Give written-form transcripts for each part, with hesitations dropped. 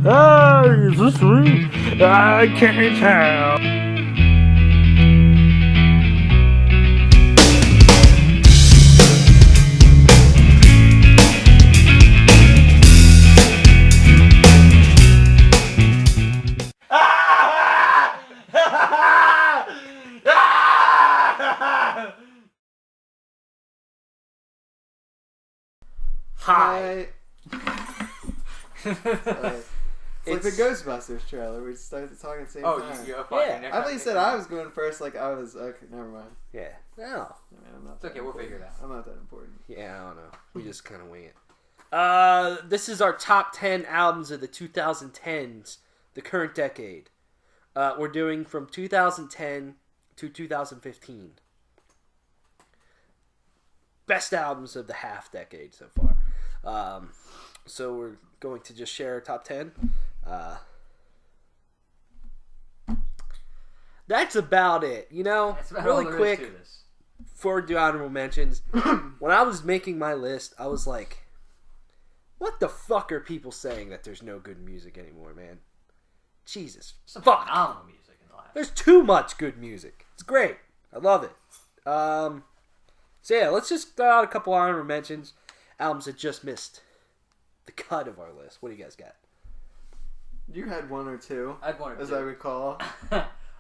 Is this sweet? I can't tell. Hi. It's like the Ghostbusters trailer. We started talking at the same time. Yeah. I thought you said I was going first. Like I was. Okay, never mind. Yeah. No. I'm not It's okay, we'll figure it out. I'm not that important. Yeah, I don't know. We just kind of wing it. This is our top 10 albums of the 2010s, the current decade. We're doing from 2010 to 2015. Best albums of the half decade so far. So we're going to just share our top 10. That's about it. You know, That's about really all there quick is to this. before we do honorable mentions. When I was making my list, I was like, what the fuck are people saying that there's no good music anymore, man? Jesus. Some fuck. phenomenal music in the last. There's too much good music. It's great. I love it. So yeah, let's just throw out a couple honorable mentions. Albums that just missed the cut of our list. What do you guys got? You had one or two, I had one or as two. I recall.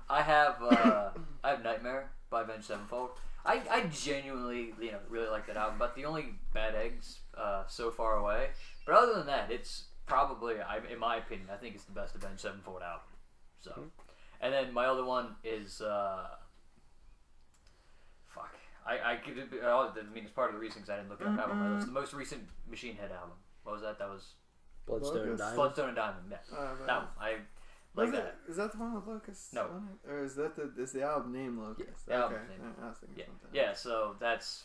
I have Nightmare by Avenged Sevenfold. I genuinely really like that album, but the only bad eggs so far away. But other than that, it's probably, in my opinion, I think it's the best Avenged Sevenfold album. So, and then my other one is fuck. I mean, it's part of the reason because I didn't look it up on my list. The most recent Machine Head album. What was that? That was Bloodstone and Diamond. Bloodstone and Diamond. Yeah. That one. I like that. Is that the one with Locust? No. on it? Or is that the album name Locust? Yeah, okay. album name. I was thinking something. Yeah, so those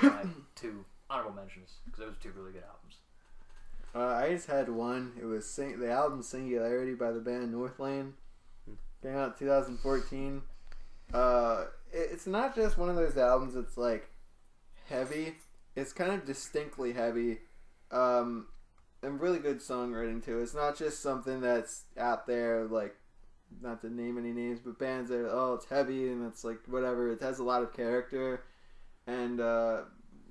are my two honorable mentions because those are two really good albums. I just had one. It was the album Singularity by the band Northlane. Came out in 2014. It's not just one of those albums that's like heavy. It's kind of distinctly heavy. And really good songwriting too. It's not just something that's out there, like, not to name any names, but bands that it's heavy and it's like whatever. It has a lot of character and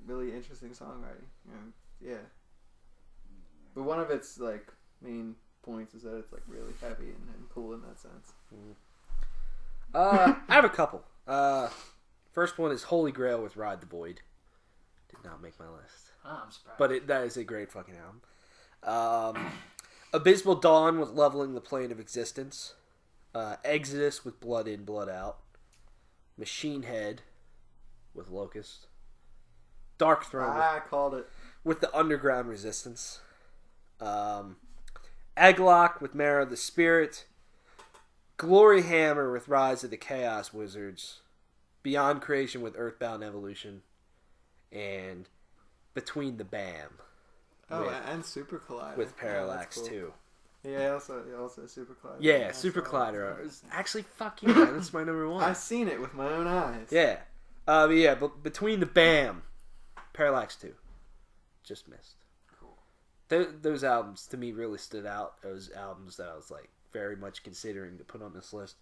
really interesting songwriting. Yeah. But one of its like main points is that it's like really heavy and cool in that sense. I have a couple. First one is Holy Grail with Ride the Void. Did not make my list. Oh, I'm surprised. But that is a great fucking album. Abysmal Dawn with Leveling the Plane of Existence. Exodus with Blood In, Blood Out. Machine Head with Locust. Dark Throne I called it. with the Underground Resistance. Aglock with Marrow of the Spirit. Glory Hammer with Rise of the Chaos Wizards. Beyond Creation with Earthbound Evolution. And Between the Bam. And Super Collider. With Parallax, cool. too. Yeah, also Super Collider. Yeah, I Super saw Collider. that. Actually, fuck you, man. That's my number one. I've seen it with my own eyes. Yeah. But Between the Bam. Parallax 2. Just missed. Cool. Those albums, to me, really stood out. Those albums that I was, like, very much considering to put on this list.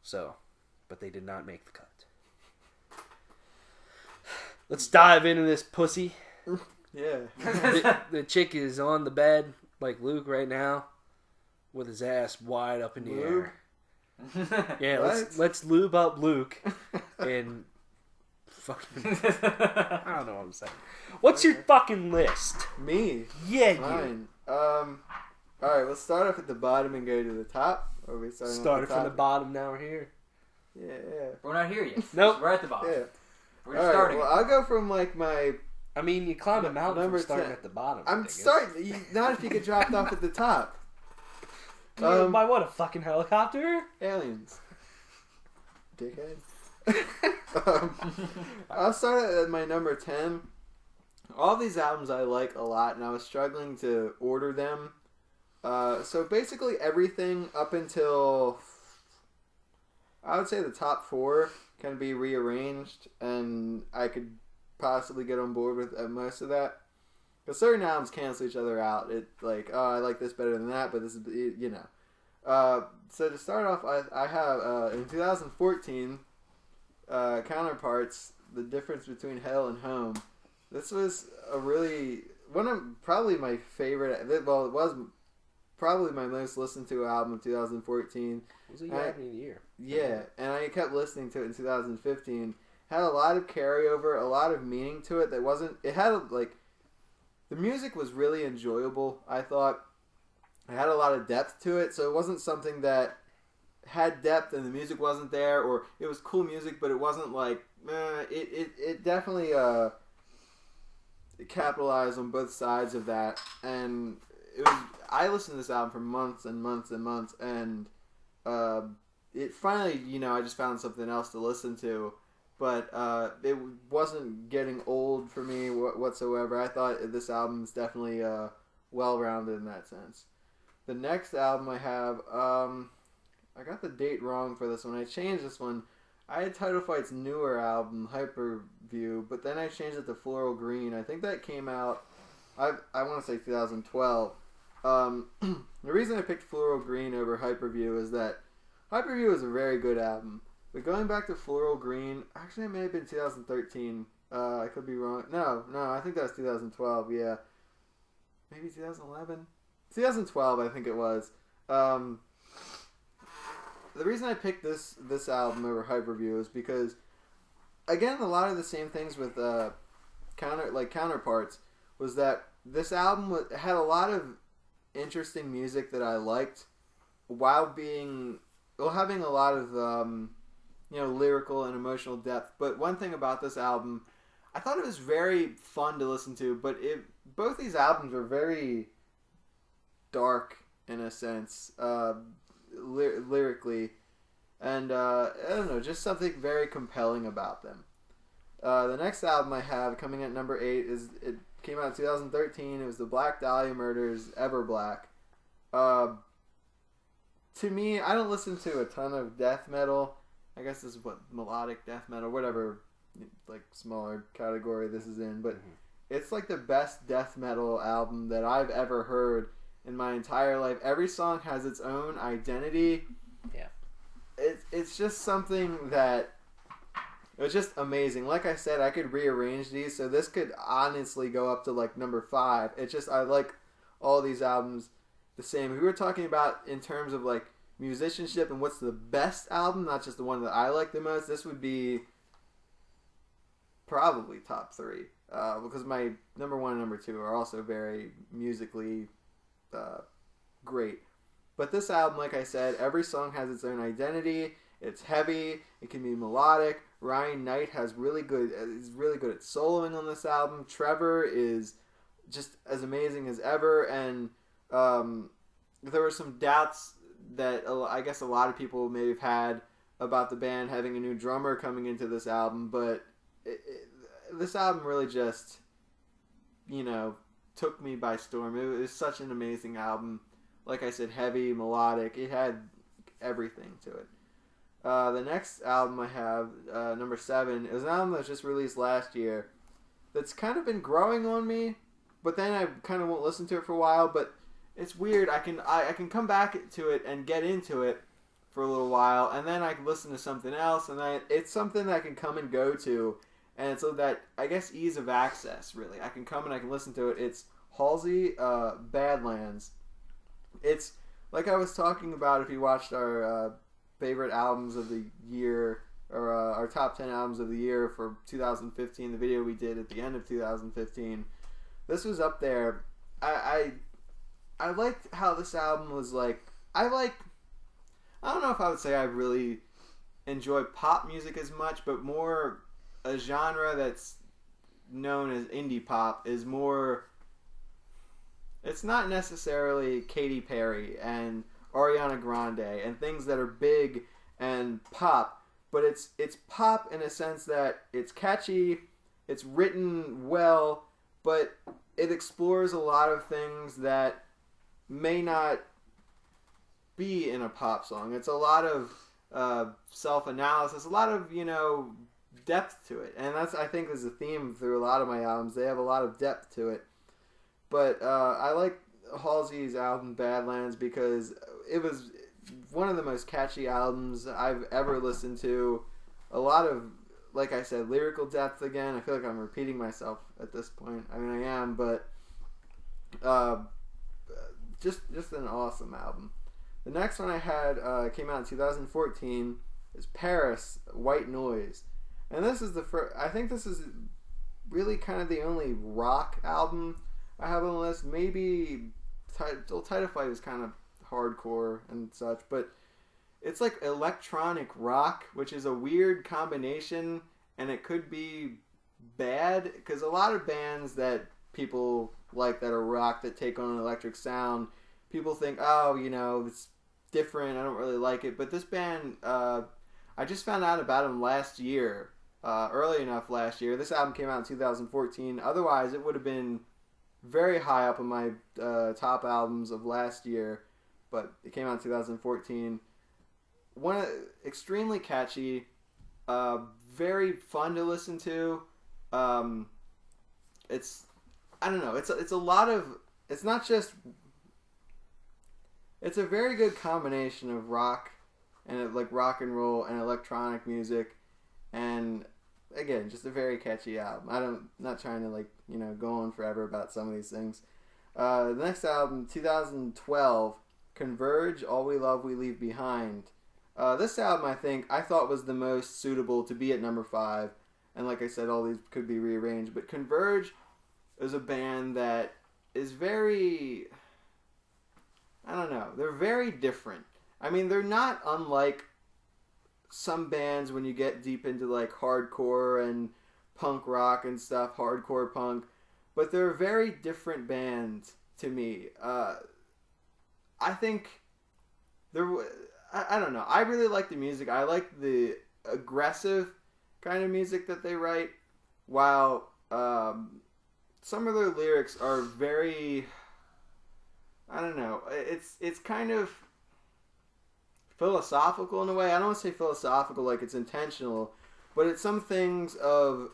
So, but they did not make the cut. Let's dive into this pussy. Yeah. The chick is on the bed, like Luke right now, with his ass wide up in the air. Yeah, What? let's lube up Luke and fucking. I don't know what I'm saying. What's your fucking list? Me. Yeah, you. Mine. Alright, let's start off at the bottom and go to the top. Or are we starting Started off from the top? bottom, now we're here. Yeah. We're not here yet. Nope. We're at the bottom. Yeah. We're just Alright, starting. well, I'll go from like my... I mean, you climb a mountain Number from starting 10. at the bottom. I'm niggas. starting... Not if you get dropped off at the top. By what, a fucking helicopter? Aliens. Dickhead. I'll start at my number 10. All these albums I like a lot, and I was struggling to order them. So basically everything up until... I would say the top 4 can be rearranged, and I could possibly get on board with most of that. Because certain albums cancel each other out. It like, oh, I like this better than that, but this is, you know. So to start off, I have in 2014 Counterparts, The Difference Between Hell and Home. This was a really one of probably my favorite. Well, it was probably my most listened to album of 2014. It was a album of the year. Yeah, and I kept listening to it in 2015. Had a lot of carryover, a lot of meaning to it. That wasn't. It had like the music was really enjoyable. I thought it had a lot of depth to it, so it wasn't something that had depth and the music wasn't there, or it was cool music, but it wasn't like it definitely capitalized on both sides of that, and it was. I listened to this album for months and months and months, and it finally, you know, I just found something else to listen to, but it wasn't getting old for me whatsoever. I thought this album is definitely well-rounded in that sense. The next album I have, I got the date wrong for this one. I changed this one. I had Title Fight's newer album, Hyperview, but then I changed it to Floral Green. I think that came out, I want to say 2012. The reason I picked Floral Green over Hyperview is that Hyperview is a very good album. But going back to Floral Green, actually it may have been 2013. I could be wrong. No, I think that was 2012, yeah. Maybe 2011? 2012, I think it was. The reason I picked this album over Hyperview is because, again, a lot of the same things with Counterparts was that this album had a lot of interesting music that I liked, while having a lot of lyrical and emotional depth. But one thing about this album, I thought it was very fun to listen to. But both these albums were very dark in a sense, lyrically, and I don't know, just something very compelling about them. The next album I have coming at number 8 it came out in 2013. It was the Black Dahlia Murders, Ever Black. To me, I don't listen to a ton of death metal. I guess this is what melodic death metal, whatever, like smaller category this is in. But it's like the best death metal album that I've ever heard in my entire life. Every song has its own identity. Yeah, it's just something that it was just amazing. Like I said, I could rearrange these, so this could honestly go up to like number 5. It's just I like all these albums the same. If we were talking about in terms of like musicianship and what's the best album, not just the one that I like the most, this would be probably top 3. Because my number 1 and number 2 are also very musically great. But this album, like I said, every song has its own identity. It's heavy. It can be melodic. Ryan Knight is really good at soloing on this album. Trevor is just as amazing as ever. And there were some doubts that I guess a lot of people may have had about the band having a new drummer coming into this album. But this album really just, took me by storm. It was such an amazing album. Like I said, heavy, melodic. It had everything to it. The next album I have, number 7, is an album that was just released last year. That's kind of been growing on me, but then I kind of won't listen to it for a while. But it's weird. I can come back to it and get into it for a little while, and then I can listen to something else, and it's something that I can come and go to. And so that, I guess, ease of access, really. I can come and I can listen to it. It's Halsey, Badlands. It's, like I was talking about if you watched our favorite albums of the year, or our top 10 albums of the year for 2015, the video we did at the end of 2015. This was up there. I liked how this album was like, I don't know if I would say I really enjoy pop music as much, but more a genre that's known as indie pop is more, it's not necessarily Katy Perry and Ariana Grande and things that are big and pop, but it's pop in a sense that it's catchy, it's written well, but it explores a lot of things that may not be in a pop song. It's a lot of self-analysis, a lot of, depth to it. And that's, I think, is a theme through a lot of my albums. They have a lot of depth to it. But I like Halsey's album Badlands because it was one of the most catchy albums I've ever listened to. A lot of, like I said, lyrical depth again. I feel like I'm repeating myself at this point. I mean, I am, but just an awesome album. The next one I had came out in 2014 is Paris, White Noise. And this is the first, I think this is really kind of the only rock album I have on the list. Maybe Title Fight is kind of hardcore and such, but it's like electronic rock, which is a weird combination, and it could be bad because a lot of bands that people like that are rock that take on an electric sound, people think, oh, you know, it's different, I don't really like it. But this band, I just found out about them last year, early enough last year. This album came out in 2014. Otherwise, it would have been very high up on my top albums of last year, but it came out in 2014. Extremely catchy, very fun to listen to. It's, I don't know, it's a lot of, it's not just, it's a very good combination of rock and like rock and roll and electronic music, and again, just a very catchy album. Not trying to like, you know, go on forever about some of these things. The next album, 2012, Converge, All We Love We Leave Behind. This album I thought was the most suitable to be at number 5, and like I said, all these could be rearranged, but Converge is a band that is very, I don't know, they're very different. I mean, they're not unlike some bands when you get deep into like hardcore and punk rock and stuff, hardcore punk, but they're a very different band to me. I think I don't know. I really like the music. I like the aggressive kind of music that they write, while some of their lyrics are very, I don't know. It's kind of philosophical in a way. I don't want to say philosophical like it's intentional, but it's some things of,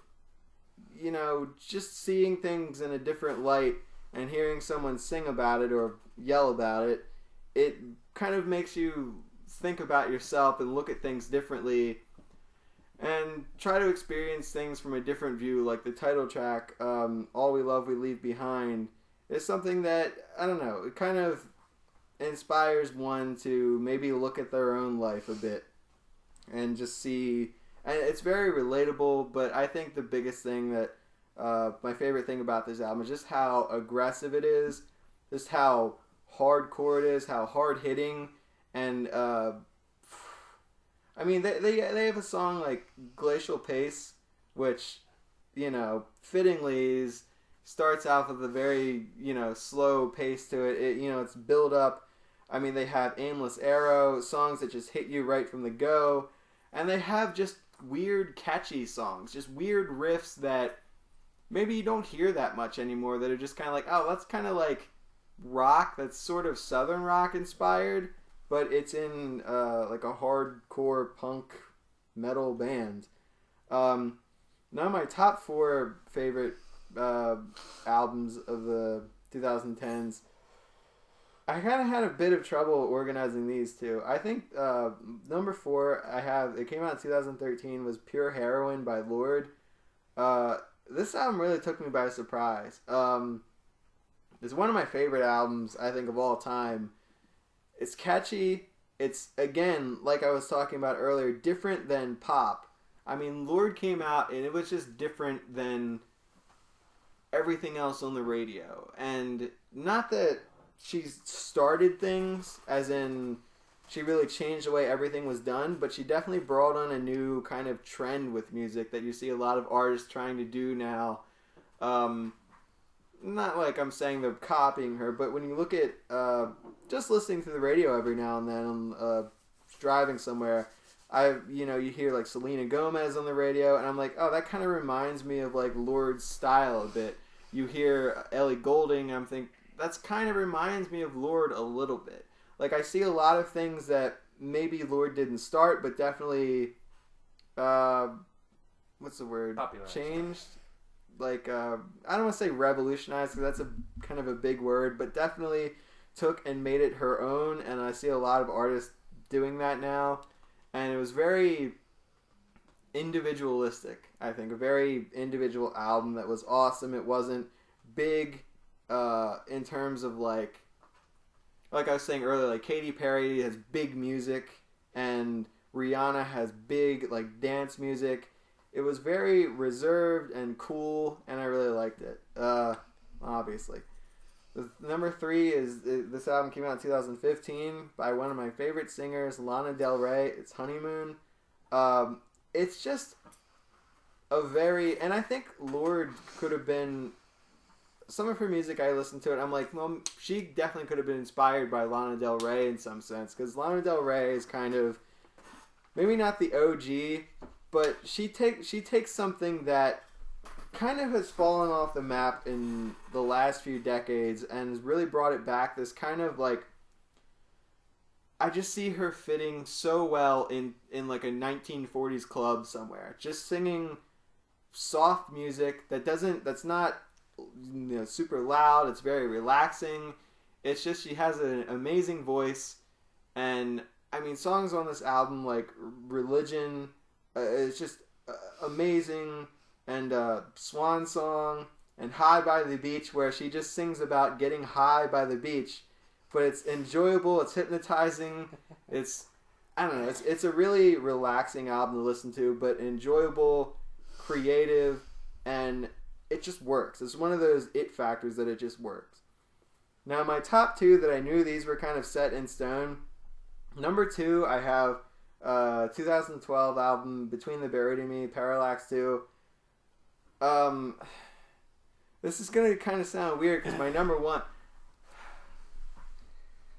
you know, just seeing things in a different light and hearing someone sing about it or yell about it. It kind of makes you think about yourself and look at things differently and try to experience things from a different view. Like the title track, All We Love We Leave Behind, is something that, I don't know, it kind of inspires one to maybe look at their own life a bit and just see, and it's very relatable. But I think the biggest thing that my favorite thing about this album is just how aggressive it is, just how hardcore it is, how hard hitting. And I mean, they have a song like Glacial Pace, which, you know, fittingly starts off with a very, you know, slow pace to it. You know, it's build up. I mean, they have Aimless Arrow, songs that just hit you right from the go, and they have just weird, catchy songs, just weird riffs that maybe you don't hear that much anymore, that are just kind of like, oh, that's kind of like rock that's sort of southern rock inspired, but it's in like a hardcore punk metal band. Now my top 4 favorite albums of the 2010s, I kind of had a bit of trouble organizing these two. I think number 4 it came out in 2013, was Pure Heroin by Lorde. This album really took me by surprise. It's one of my favorite albums, I think, of all time. It's catchy. It's, again, like I was talking about earlier, different than pop. I mean, Lorde came out and it was just different than everything else on the radio. And not that she started things, as in she really changed the way everything was done, but she definitely brought on a new kind of trend with music that you see a lot of artists trying to do now. Not like I'm saying they're copying her, but when you look at just listening to the radio every now and then, driving somewhere, you hear like Selena Gomez on the radio, and I'm like, oh, that kind of reminds me of like Lorde's style a bit. You hear Ellie Goulding, I'm thinking that's kind of reminds me of Lorde a little bit. Like, I see a lot of things that maybe Lorde didn't start, but definitely, what's the word? Popularized. Changed. like I don't want to say revolutionized because that's a kind of a big word, but definitely took and made it her own. And I see a lot of artists doing that now, and it was very individualistic. I think a very individual album that was awesome. It wasn't big in terms of like I was saying earlier, like Katy Perry has big music and Rihanna has big like dance music. It was very reserved and cool, and I really liked it. Obviously. Number 3 is this album came out in 2015 by one of my favorite singers, Lana Del Rey. It's Honeymoon. It's just a very, and I think Lorde could have been, some of her music I listened to it, I'm like, well, she definitely could have been inspired by Lana Del Rey in some sense, because Lana Del Rey is kind of, maybe not the OG, but she takes something that kind of has fallen off the map in the last few decades and has really brought it back. This kind of like, I just see her fitting so well in like a 1940s club somewhere, just singing soft music that's not super loud. It's very relaxing. It's just, she has an amazing voice, and I mean songs on this album like Religion, it's just amazing. And Swan Song and High by the Beach, where she just sings about getting high by the beach, but it's enjoyable, it's hypnotizing, it's, I don't know, it's a really relaxing album to listen to, but enjoyable, creative, and it just works. It's one of those it factors that it just works. Now my top 2 that I knew these were kind of set in stone. Number 2, I have 2012 album Between the Buried and Me, Parallax 2. This is going to kind of sound weird because my number 1,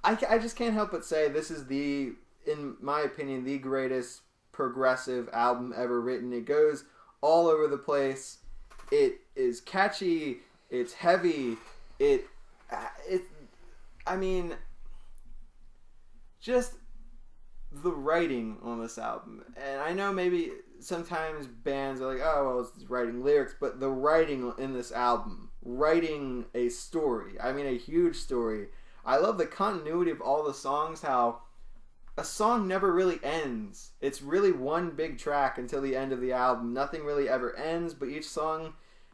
I just can't help but say this is in my opinion, the greatest progressive album ever written. It goes all over the place. It is catchy. It's heavy. I mean, just the writing on this album. And I know maybe sometimes bands are like, oh, well, it's writing lyrics, but the writing in this album, writing a story, I mean a huge story. I love the continuity of all the songs, how a song never really ends. It's really one big track until the end of the album. Nothing really ever ends, but each song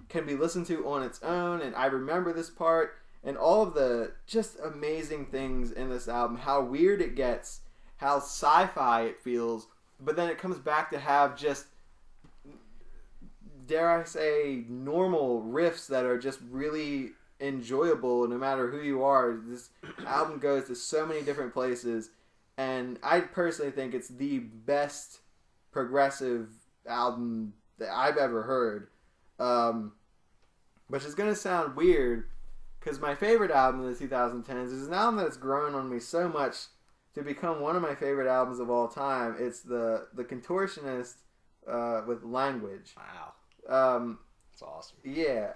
can be listened to on its own, and I remember this part, and all of the just amazing things in this album, how weird it gets, how sci-fi it feels, but then it comes back to have just, dare I say, normal riffs that are just really enjoyable no matter who you are. This album goes to so many different places, and I personally think it's the best progressive album that I've ever heard. Which is going to sound weird, because my favorite album in the 2010s is an album that's grown on me so much to become one of my favorite albums of all time. It's the Contortionist with Language. Wow. That's awesome. Yeah,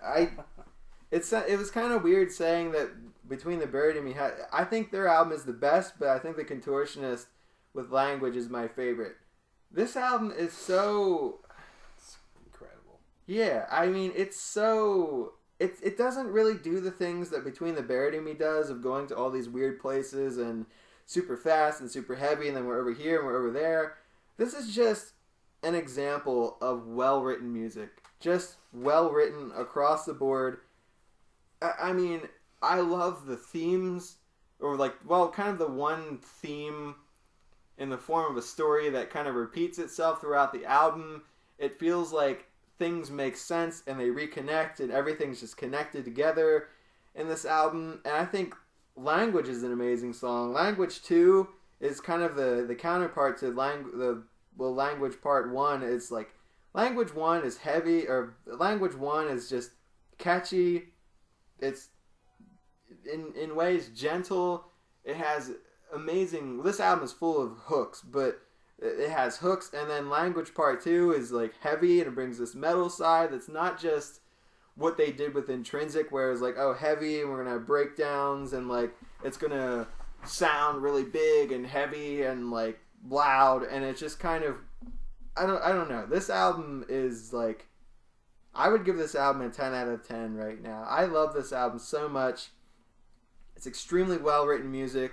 it was kind of weird saying that Between the Buried and Me, I think their album is the best, but I think the Contortionist with Language is my favorite. This album is so... It's incredible. Yeah, I mean, it's so... It doesn't really do the things that Between the Buried and Me does, of going to all these weird places and super fast and super heavy, and then we're over here and we're over there. This is just an example of well-written music. Just well-written across the board. I mean, I love the themes, or like, well, kind of the one theme in the form of a story that kind of repeats itself throughout the album. It feels like things make sense and they reconnect and everything's just connected together in this album. And I think Language is an amazing song. Language 2 is kind of the counterpart to Language Part 1. It's like, Language 1 is heavy, or Language 1 is just catchy. It's in ways gentle. It has amazing... This album is full of hooks, but it has hooks, and then Language Part 2 is like heavy, and it brings this metal side that's not just what they did with Intrinsic, where it's like, oh, heavy, and we're gonna have breakdowns, and like it's gonna sound really big and heavy and like loud, and it's just kind of, I don't know. This album is like, I would give this album a 10 out of 10 right now. I love this album so much. It's extremely well written music.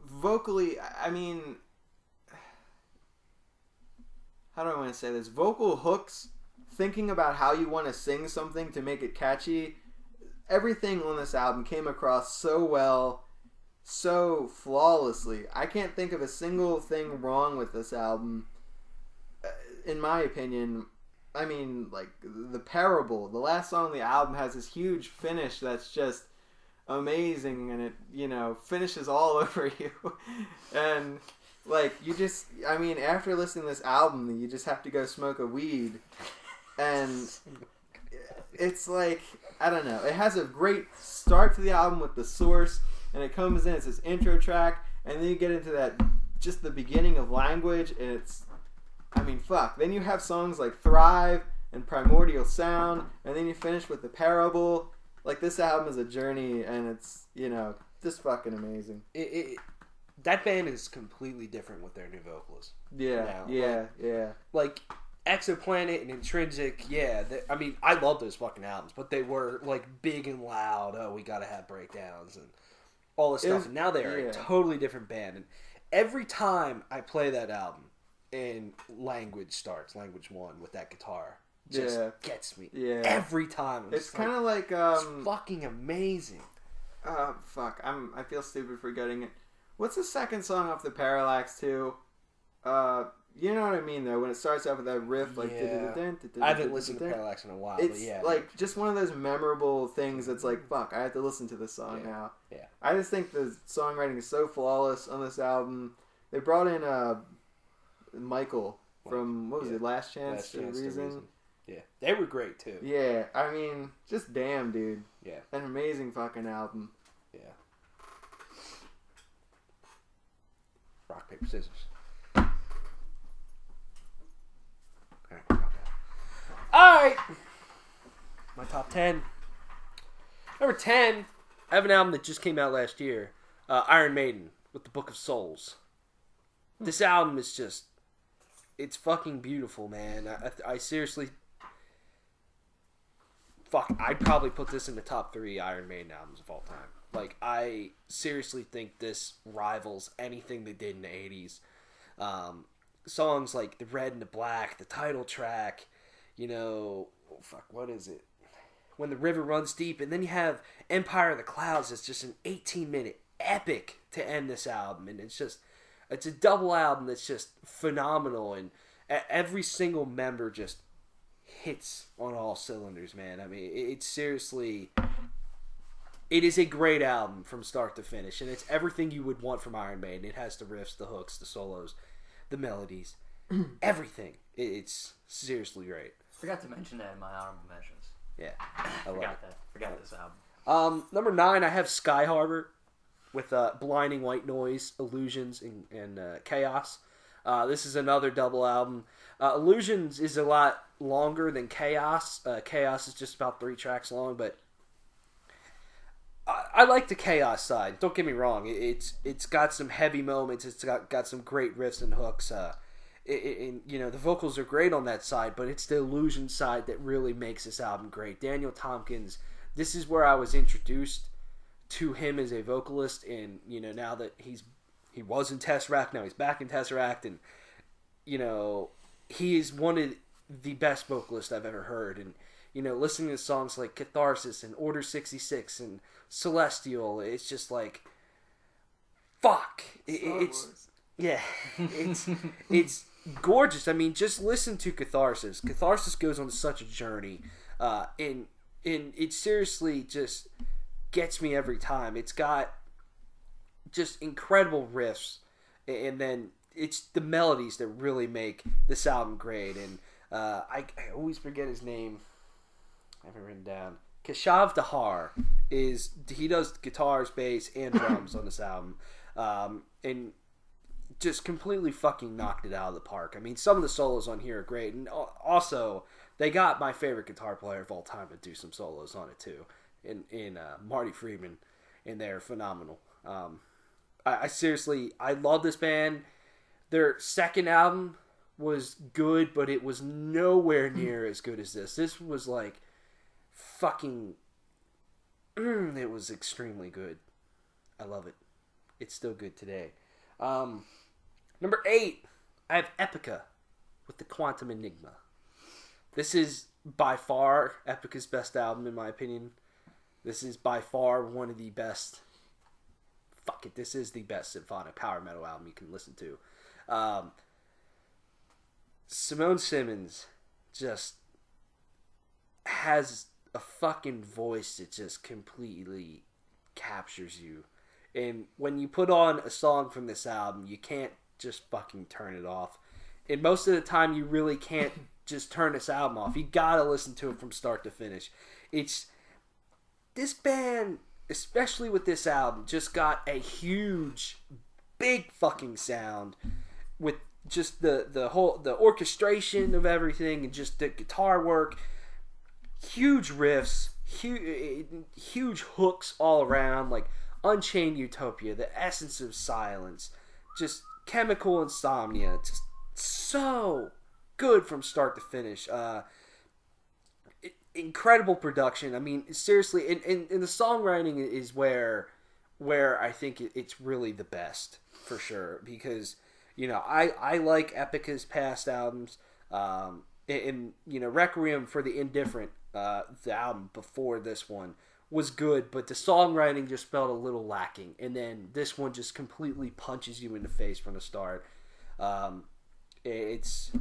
Vocally, I mean, how do I want to say this? Vocal hooks, thinking about how you want to sing something to make it catchy. Everything on this album came across so well, so flawlessly. I can't think of a single thing wrong with this album. In my opinion, I mean, like, The Parable, the last song on the album, has this huge finish that's just amazing, and it, you know, finishes all over you. And, like, you just, I mean, after listening to this album, you just have to go smoke a weed. And it's like, I don't know, it has a great start to the album with The Source, and it comes in, it's this intro track, and then you get into that, just the beginning of Language, and it's, I mean, fuck. Then you have songs like Thrive and Primordial Sound, and then you finish with The Parable. Like, this album is a journey, and it's, you know, just fucking amazing. That band is completely different with their new vocalists. Yeah, now. Like, Exoplanet and Intrinsic, yeah. I mean, I love those fucking albums, but they were, like, big and loud. Oh, we gotta have breakdowns and all this stuff. And now they are a totally different band. And every time I play that album, and Language starts, Language 1, with that guitar, just gets me. Yeah. Every time. It's kind of like it's fucking amazing. Fuck. I feel stupid forgetting it. What's the second song off the Parallax 2? You know what I mean, though, when it starts out with that riff, like... I haven't listened to Parallax in a while, it's but yeah. Like, just one of those memorable things that's like, fuck, I have to listen to this song now. Yeah. I just think the songwriting is so flawless on this album. They brought in Michael from, what was it, Last Chance to Reason? Yeah. They were great, too. Yeah. I mean, just damn, dude. Yeah. An amazing fucking album. Yeah. Rock, paper, scissors. Alright. My top 10. Number 10, I have an album that just came out last year. Iron Maiden with the Book of Souls. This album is just... It's fucking beautiful, man. I seriously... Fuck, I'd probably put this in the top 3 Iron Maiden albums of all time. Like, I seriously think this rivals anything they did in the 80s. Songs like The Red and the Black, the title track, you know... Oh, fuck, what is it? When the River Runs Deep, and then you have Empire of the Clouds. It's just an 18-minute epic to end this album, and it's a double album that's just phenomenal, and every single member just hits on all cylinders, man. I mean, it's seriously, it is a great album from start to finish, and it's everything you would want from Iron Maiden. It has the riffs, the hooks, the solos, the melodies, everything. It's seriously great. Forgot to mention that in my honorable mentions. Yeah, Forgot this album. Number 9, I have Sky Harbor with Blinding White Noise, Illusions, and Chaos. This is another double album. Illusions is a lot longer than Chaos. Chaos is just about 3 tracks long, but I like the Chaos side. Don't get me wrong. It's got some heavy moments. It's got some great riffs and hooks. You know, the vocals are great on that side, but it's the Illusion side that really makes this album great. Daniel Tompkins, this is where I was introduced to him as a vocalist, and, you know, now that he was in Tesseract, now he's back in Tesseract, and, you know, he is one of the best vocalists I've ever heard, and, you know, listening to songs like Catharsis and Order 66 and Celestial, it's just like, fuck. It's gorgeous. I mean, just listen to Catharsis. Catharsis goes on such a journey, and it seriously just gets me every time. It's got just incredible riffs, and then it's the melodies that really make this album great. And I always forget his name. I have it written down. Keshav Dahar he does guitars, bass, and drums on this album, and just completely fucking knocked it out of the park. I mean, some of the solos on here are great, and also they got my favorite guitar player of all time to do some solos on it too, in Marty Friedman, and they're phenomenal. I seriously, I love this band. Their second album was good, but it was nowhere near as good as this. This was like fucking... it was extremely good. I love it. It's still good today. Number 8, I have Epica with the Quantum Enigma. This is by far Epica's best album, in my opinion. This is by far one of the best... Fuck it, this is the best symphonic power metal album you can listen to. Simone Simmons just has a fucking voice that just completely captures you. And when you put on a song from this album, you can't just fucking turn it off. And most of the time, you really can't just turn this album off. You gotta listen to it from start to finish. This band, especially with this album, just got a huge, big fucking sound with just the orchestration of everything and just the guitar work, huge riffs, huge hooks all around, like Unchained Utopia, The Essence of Silence, just Chemical Insomnia, just so good from start to finish. Incredible production. I mean, seriously, and the songwriting is where I think it's really the best, for sure, because, you know, I like Epica's past albums, and you know, Requiem for the Indifferent, the album before this one, was good, but the songwriting just felt a little lacking, and then this one just completely punches you in the face from the start. It's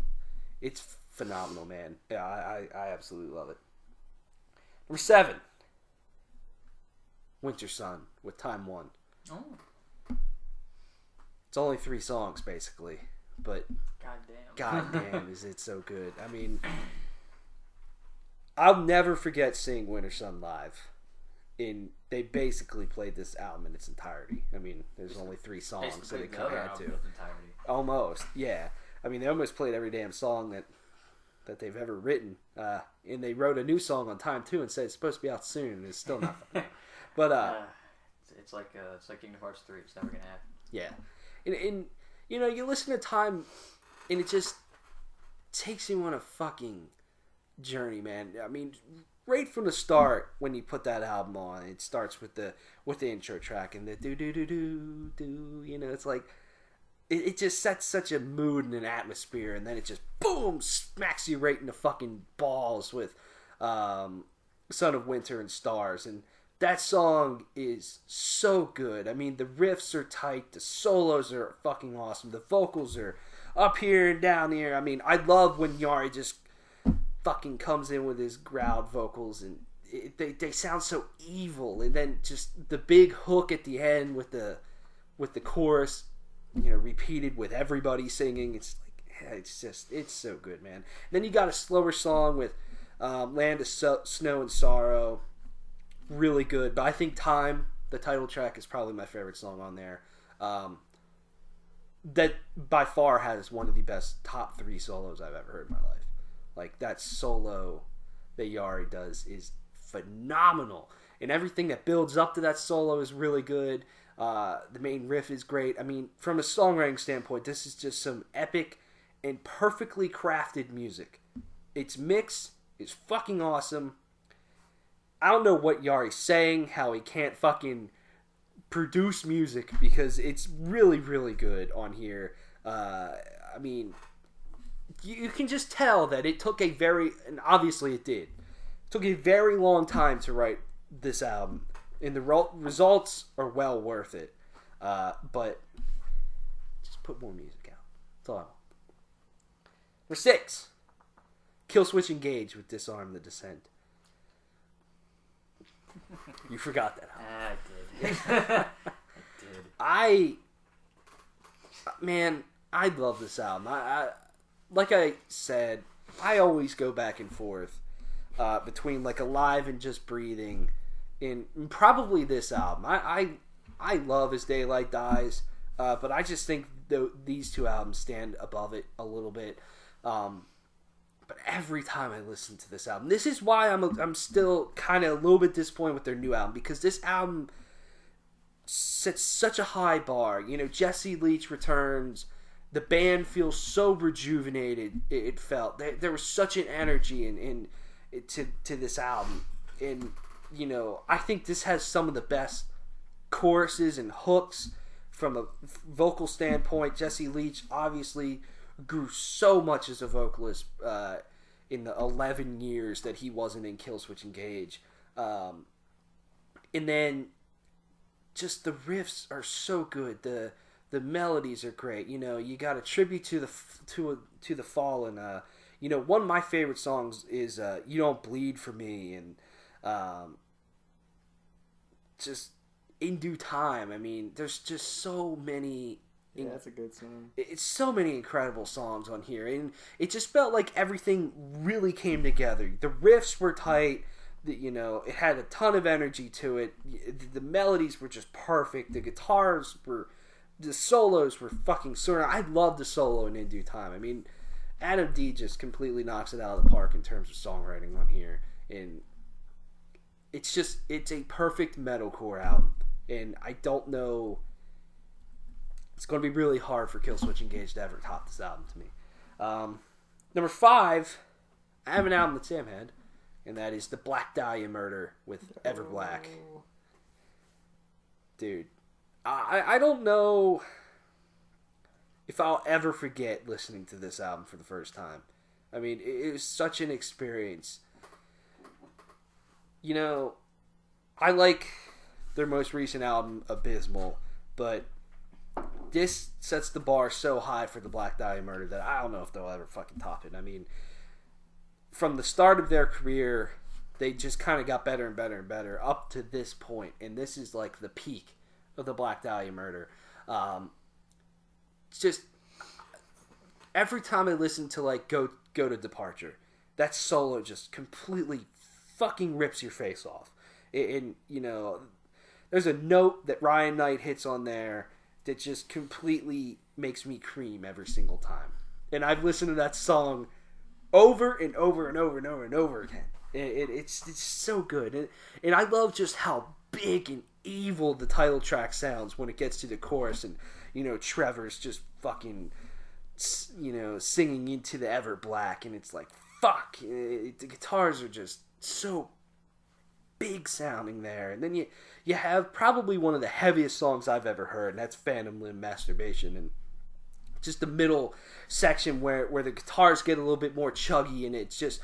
phenomenal, man. Yeah, I absolutely love it. Number 7, Winter Sun with Time One. Oh. It's only 3 songs, basically, but goddamn is it so good. I mean, I'll never forget seeing Winter Sun live. They basically played this album in its entirety. I mean, there's only 3 songs, so they kind of had to. Almost, yeah. I mean, they almost played every damn song that they've ever written. And they wrote a new song on time too, and said it's supposed to be out soon, and it's still not. But it's like Kingdom Hearts 3. It's never gonna happen. Yeah, and you know, you listen to Time, and it just takes you on a fucking journey, man. I mean, right from the start, when you put that album on, it starts with the intro track and the do do do do do. You know, it's like it just sets such a mood and an atmosphere, and then it just boom smacks you right in the fucking balls with Son of Winter and Stars. And that song is so good. I mean, the riffs are tight, the solos are fucking awesome, the vocals are up here and down here. I mean, I love when Yari just fucking comes in with his growled vocals, and they sound so evil. And then just the big hook at the end with the chorus, you know, repeated with everybody singing. It's like, yeah, it's so good, man. And then you got a slower song with Land of Snow and Sorrow, really good. But I think Time, the title track, is probably my favorite song on there. That by far has one of the best top 3 solos I've ever heard in my life. Like, that solo that Yari does is phenomenal, and everything that builds up to that solo is really good. The main riff is great. I mean, from a songwriting standpoint, this is just some epic and perfectly crafted music. Its mix is fucking awesome. I don't know what Yari's saying, how he can't fucking produce music, because it's really, really good on here. I mean, you can just tell that it took and obviously it did, took a very long time to write this album. And the results are well worth it. But just put more music out. That's all I want. Number 6, Killswitch Engage with Disarm the Descent. You forgot that. I did. Man, I love this album. I like I said, I always go back and forth between like Alive and Just Breathing. In probably this album, I love As Daylight Dies, but I just think these 2 albums stand above it a little bit. But every time I listen to this album, this is why I'm still kind of a little bit disappointed with their new album, because this album sets such a high bar. You know, Jesse Leach returns, the band feels so rejuvenated. It felt there was such an energy to this album, and I think this has some of the best choruses and hooks from a vocal standpoint. Jesse Leach obviously grew so much as a vocalist in the 11 years that he wasn't in Killswitch Engage, and then just the riffs are so good. The melodies are great. You got a tribute to the Fallen. One of my favorite songs is "You Don't Bleed for Me," and just "In Due Time." I mean, there's just so many. Yeah, that's a good song. It's so many incredible songs on here, and it just felt like everything really came together. The riffs were tight. It had a ton of energy to it. The melodies were just perfect. The solos were fucking sort of. I love the solo in Due Time. I mean, Adam D just completely knocks it out of the park in terms of songwriting on here, and it's a perfect metalcore album. And I don't know. It's going to be really hard for Killswitch Engage to ever top this album to me. Number 5, I have an album that Sam had, and that is The Black Dahlia Murder with Everblack. Dude, I don't know if I'll ever forget listening to this album for the first time. I mean, it was such an experience. I like their most recent album, Abysmal, but this sets the bar so high for the Black Dahlia Murder that I don't know if they'll ever fucking top it. I mean, from the start of their career, they just kind of got better and better and better up to this point, and this is like the peak of the Black Dahlia Murder. It's just every time I listen to like Go to Departure, that solo just completely fucking rips your face off. And there's a note that Ryan Knight hits on there that just completely makes me cream every single time. And I've listened to that song over and over and over and over and over again. It's so good. And I love just how big and evil the title track sounds when it gets to the chorus, and Trevor's just fucking singing into the Ever Black, and it's like fuck. The guitars are just so big sounding there, and then you have probably one of the heaviest songs I've ever heard, and that's Phantom Limb Masturbation, and just the middle section where the guitars get a little bit more chuggy, and it's just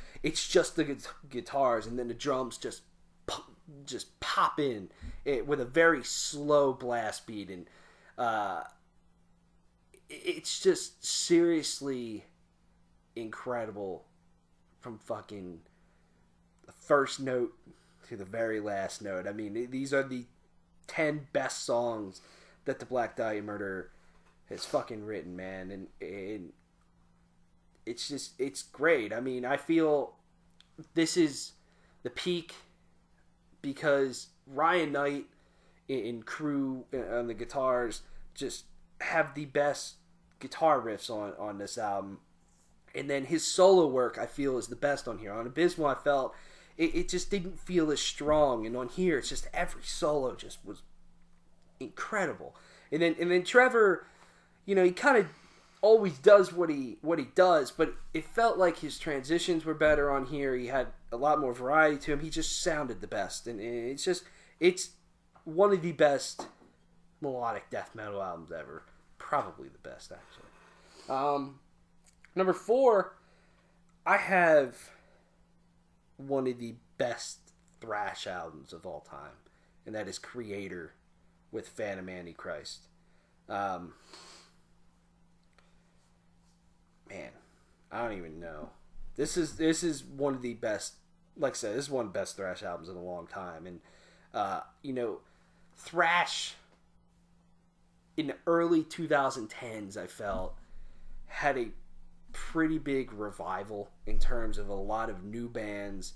the guitars, and then the drums just pop in with a very slow blast beat, and it's just seriously incredible from fucking the first note to the very last note. I mean, these are the 10 best songs that the Black Dahlia Murder has fucking written, man, and it's great. I mean, I feel this is the peak because Ryan Knight and crew on the guitars just have the best guitar riffs on this album, and then his solo work I feel is the best on here. On Abysmal, I felt it just didn't feel as strong, and on here it's just every solo just was incredible. And then Trevor, he kind of always does what he does, but it felt like his transitions were better on here. He had a lot more variety to him. He just sounded the best, and it's one of the best melodic death metal albums ever. Probably the best, actually. Number 4, I have one of the best thrash albums of all time, and that is Creator with Phantom Antichrist. Man, I don't even know. This is one of the best. Like I said, this is one of the best thrash albums in a long time, and thrash in the early 2010s, I felt had a pretty big revival in terms of a lot of new bands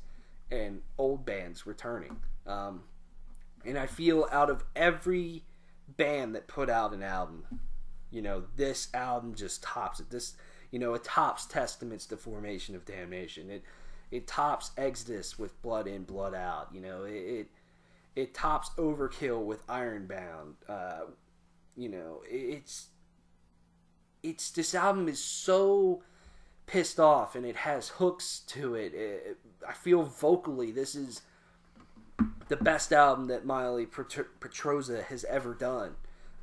and old bands returning. And I feel out of every band that put out an album, this album just tops it. It tops Testaments to Formation of Damnation. It tops Exodus with Blood In, Blood Out. It tops Overkill with Ironbound. it's this album is so pissed off, and it has hooks to it. I feel vocally this is the best album that Miley Petroza has ever done.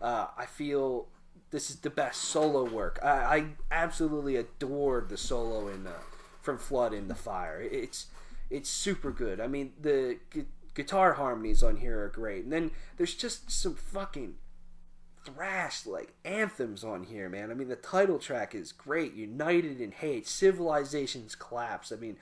I feel this is the best solo work. I absolutely adored the solo in From Flood into Fire. It's super good. I mean, the guitar harmonies on here are great. And then there's just some fucking thrash like anthems on here, man. I mean, the title track is great. United in Hate, Civilizations Collapse. I mean,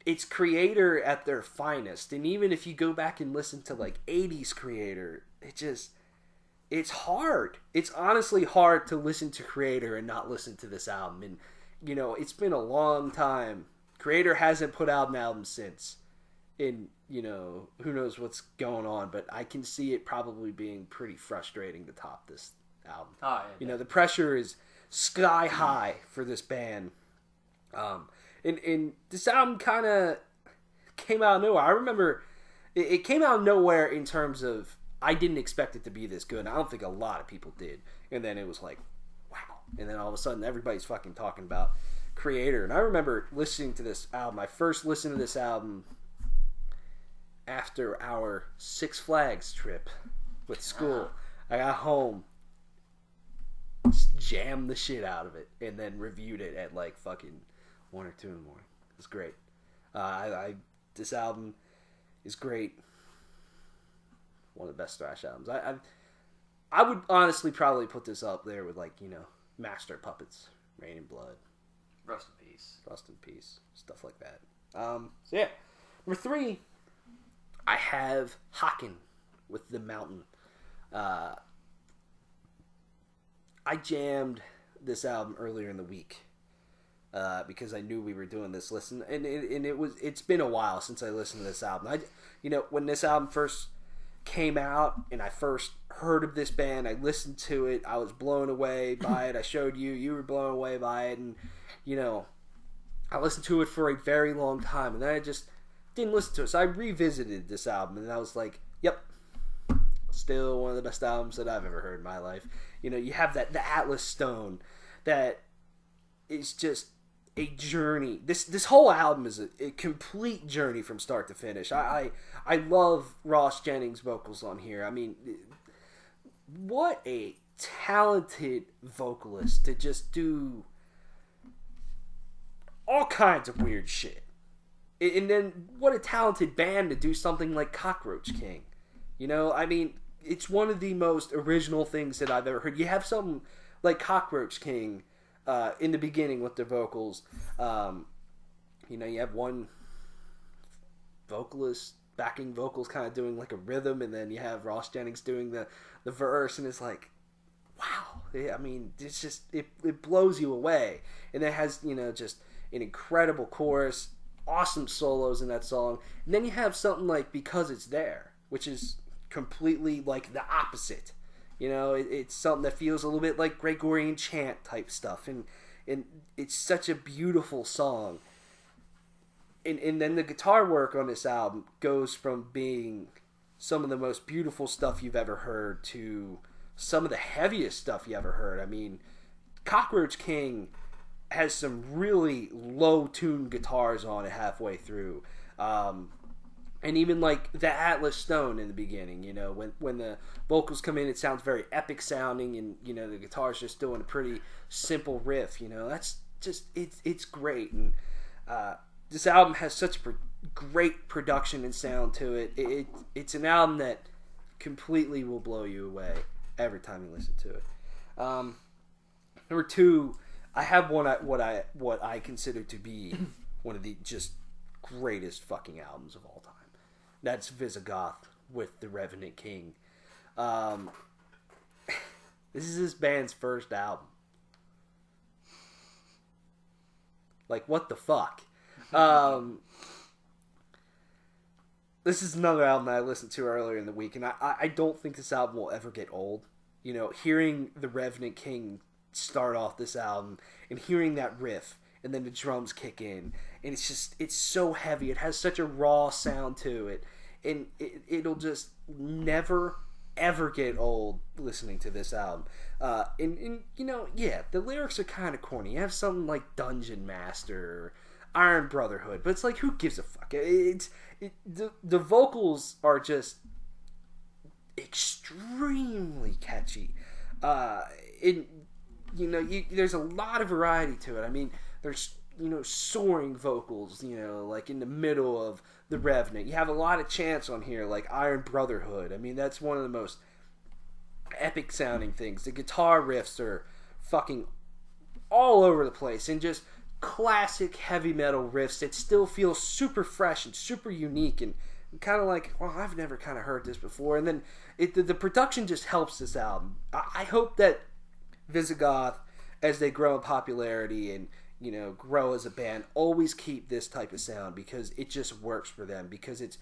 it's Creator at their finest. And even if you go back and listen to like 80s Creator, it's hard. It's honestly hard to listen to Creator and not listen to this album. And, you know, it's been a long time. Creator hasn't put out an album since. And, you know, who knows what's going on, but I can see it probably being pretty frustrating to top this album. Oh, yeah, you know, the pressure is sky high for this band. And this album kind of came out of nowhere. I remember it came out of nowhere in terms of I didn't expect it to be this good. I don't think a lot of people did. And then it was like, wow. And then all of a sudden everybody's fucking talking about Creator. And I remember listening to this album. I first listened to this album after our Six Flags trip with school. I got home, jammed the shit out of it, and then reviewed it at like fucking 1 or 2 in the morning. It was great. This album is great. One of the best thrash albums. I would honestly probably put this up there with, like, you know, Master Puppets, Rain and Blood, Rust in Peace, stuff like that. So yeah, number 3, I have Haken with The Mountain. I jammed this album earlier in the week because I knew we were doing this listen, and it's been a while since I listened to this album. When this album first came out and I first heard of this band, I listened to it, I was blown away by it. I showed you were blown away by it, and you know, I listened to it for a very long time, and then I just didn't listen to it. So I revisited this album, and I was like, yep, still one of the best albums that I've ever heard in my life. You know, you have the Atlas Stone that is just a journey. This whole album is a complete journey from start to finish. I love Ross Jennings' vocals on here. I mean, what a talented vocalist to just do all kinds of weird shit. And then what a talented band to do something like Cockroach King. You know, I mean, it's one of the most original things that I've ever heard. You have something like Cockroach King in the beginning with the vocals. You know, you have one vocalist, backing vocals, kind of doing like a rhythm, and then you have Ross Jennings doing the verse, and it's like, wow. I mean, it's just, it blows you away. And it has, you know, just an incredible chorus, awesome solos in that song. And then you have something like Because It's There, which is completely like the opposite. You know, it's something that feels a little bit like Gregorian chant type stuff, and it's such a beautiful song. And then the guitar work on this album goes from being some of the most beautiful stuff you've ever heard to some of the heaviest stuff you ever heard. I mean, Cockroach King has some really low-tuned guitars on it halfway through. And even like the Atlas Stone in the beginning, you know, when the vocals come in, it sounds very epic sounding, and you know, the guitar's just doing a pretty simple riff. You know, that's just it's great. And this album has such great production and sound to it. It's an album that completely will blow you away every time you listen to it. Number 2, I have what I consider to be one of the just greatest fucking albums of all time. That's Visigoth with The Revenant King. This is this band's first album. Like, what the fuck? This is another album that I listened to earlier in the week, and I don't think this album will ever get old. You know, hearing The Revenant King start off this album and hearing that riff, and then the drums kick in, and it's so heavy. It has such a raw sound to it, and it'll just never ever get old listening to this album. And the lyrics are kind of corny. You have something like Dungeon Master or Iron Brotherhood, but it's like, who gives a fuck? The vocals are just extremely catchy. There's a lot of variety to it. I mean, there's soaring vocals, like in the middle of The Revenant. You have a lot of chants on here, like Iron Brotherhood. I mean, that's one of the most epic sounding things. The guitar riffs are fucking all over the place, and just classic heavy metal riffs that still feel super fresh and super unique, and kind of like, well, I've never kind of heard this before. And then the production just helps this album. I hope that Visigoth, as they grow in popularity and grow as a band, always keep this type of sound, because it just works for them, because it's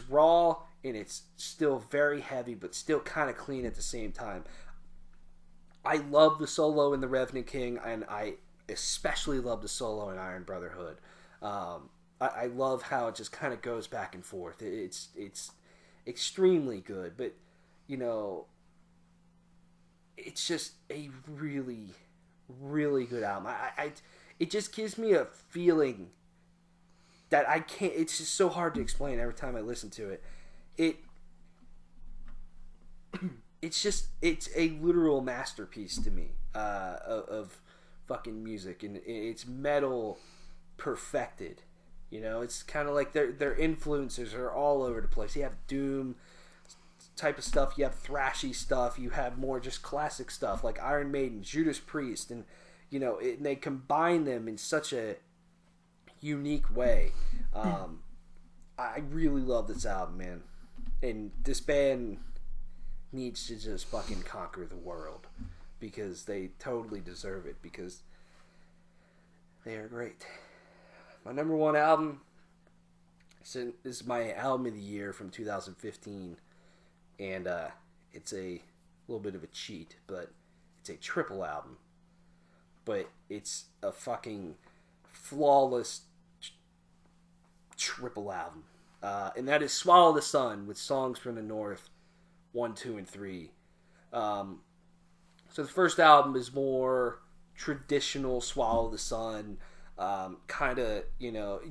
raw and it's still very heavy but still kind of clean at the same time. I love the solo in The Revenant King, and I especially love the solo in Iron Brotherhood. I love how it just kind of goes back and forth. It's extremely good, but it's just a really, really good album. It just gives me a feeling that I can't. It's just so hard to explain every time I listen to it. It's a literal masterpiece to me of fucking music, and it's metal perfected. It's kind of like their influences are all over the place. You have doom type of stuff, you have thrashy stuff, you have more just classic stuff like Iron Maiden, Judas Priest, and they combine them in such a unique way. I really love this album, man, and this band needs to just fucking conquer the world, because they totally deserve it, because they are great. My number one album is my album of the year from 2015, and it's a little bit of a cheat, but it's a triple album, but it's a fucking flawless triple album, and that is Swallow the Sun with Songs from the North 1, 2, and 3. So the first album is more traditional Swallow the Sun, kind of,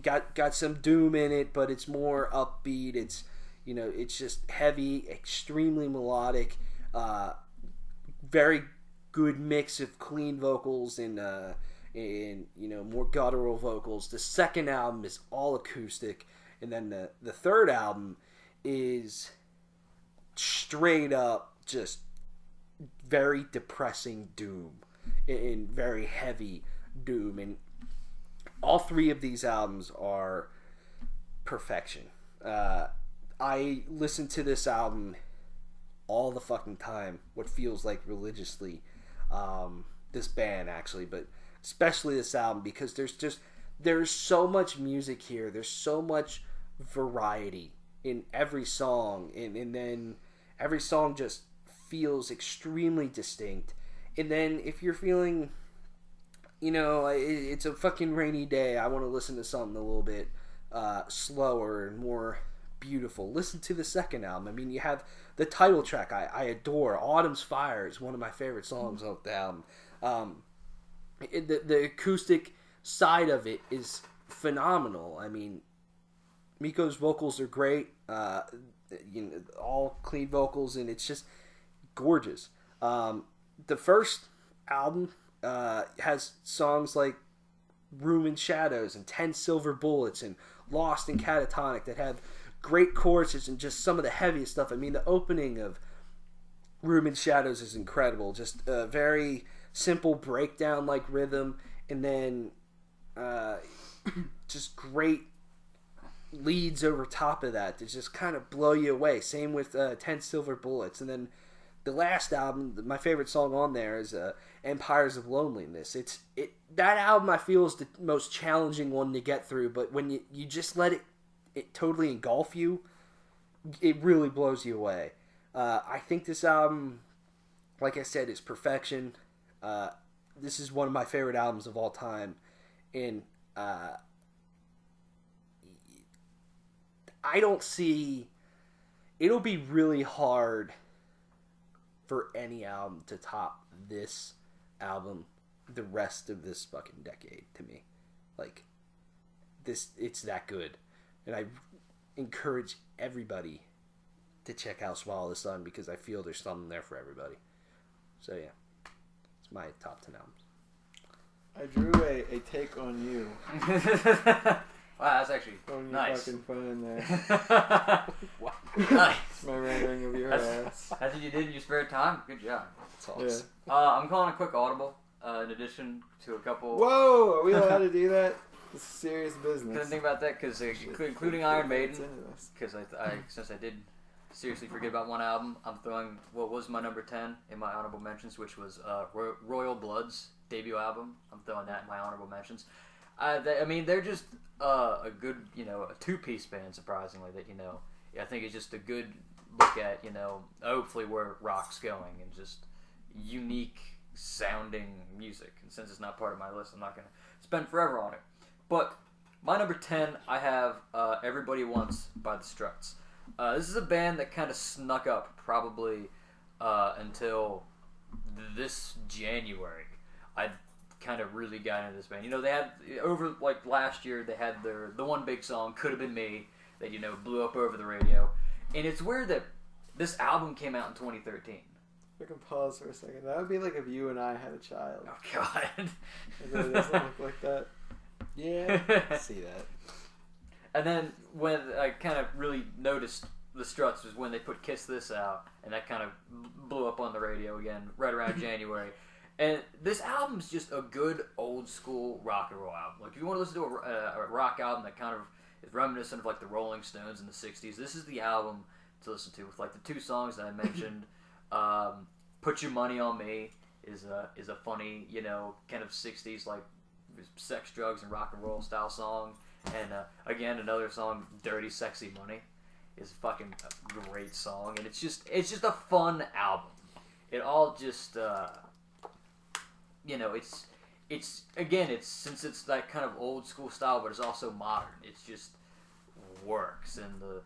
got some doom in it, but it's more upbeat. It's just heavy, extremely melodic, very good mix of clean vocals and more guttural vocals. The second album is all acoustic, and then the third album is straight up just very depressing doom and very heavy doom, and all three of these albums are perfection. I listen to this album all the fucking time, what feels like religiously. This band, actually, but especially this album, because there's so much music here. There's so much variety in every song, and then every song just feels extremely distinct. And then if you're feeling, it's a fucking rainy day, I want to listen to something a little bit slower and more beautiful, listen to the second album. I mean, you have the title track I adore. Autumn's Fire is one of my favorite songs of the album. The acoustic side of it is phenomenal. I mean, Miko's vocals are great, all clean vocals, and it's just gorgeous. The first album has songs like Room and Shadows and 10 Silver Bullets and Lost and Catatonic that have great choruses and just some of the heaviest stuff. I mean, the opening of Room and Shadows is incredible. Just a very simple breakdown like rhythm, and then just great leads over top of that to just kind of blow you away. Same with 10 Silver Bullets. And then the last album, my favorite song on there is Empires of Loneliness. That album I feel is the most challenging one to get through, but when you just let it totally engulf you, it really blows you away. I think this album, like I said, is perfection. This is one of my favorite albums of all time, and I don't see... It'll be really hard for any album to top this album the rest of this fucking decade to me. Like, this, it's that good. And I encourage everybody to check out Swallow the Sun because I feel there's something there for everybody. So yeah, it's my top 10 albums. I drew a take on you. Wow, that's actually On your nice. fucking phone there. Wow. Nice. It's my rendering of your ass. That's what you did in your spare time. Good job. That's awesome. Yeah. I'm calling a quick audible. In addition to a couple. Whoa! Are we allowed to do that? This is serious Couldn't business. think about that because including Iron Maiden. It's into this. Because since I did seriously forget about one album, I'm throwing what was my number 10 in my honorable mentions, which was Royal Blood's debut album. I'm throwing that in my honorable mentions. They're just a good, a two-piece band, surprisingly, that, I think it's just a good look at, hopefully where rock's going and just unique sounding music. And since it's not part of my list, I'm not going to spend forever on it. But my number 10, I have Everybody Wants by the Struts. This is a band that kind of snuck up probably until this January. I kind of really got into this band. They had, over like last year, they had the one big song, Could Have Been Me, that, blew up over the radio. And it's weird that this album came out in 2013. We can pause for a second. That would be like if you and I had a child. Oh, God. It really doesn't look like that. Yeah, I see that. And then when I kind of really noticed the Struts was when they put Kiss This out, and that kind of blew up on the radio again right around January. And this album's just a good old school rock and roll album. Like, if you want to listen to a rock album that kind of is reminiscent of like the Rolling Stones in the 60s, this is the album to listen to with like the two songs that I mentioned. Put Your Money on Me is a funny, kind of 60s like sex, drugs, and rock and roll style song. And again, another song, Dirty Sexy Money, is a fucking great song. And it's just a fun album. It all just it's since it's that kind of old school style, but it's also modern. It's just works, and the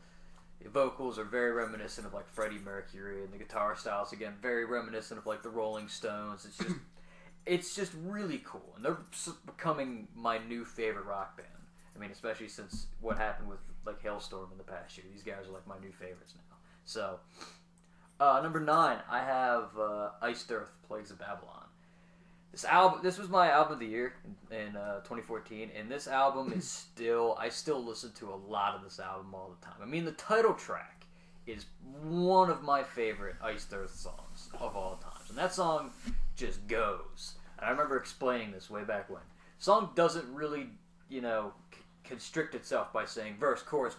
vocals are very reminiscent of like Freddie Mercury, and the guitar styles again very reminiscent of like the Rolling Stones. It's just really cool, and they're becoming my new favorite rock band. I mean, especially since what happened with like Hailstorm in the past year. These guys are like my new favorites now. So, number 9, I have Iced Earth, Plagues of Babylon. This was my album of the year in 2014, and this album is I still listen to a lot of this album all the time. I mean, the title track is one of my favorite Iced Earth songs of all times, and that song just goes. And I remember explaining this way back when. The song doesn't really, constrict itself by saying verse, chorus,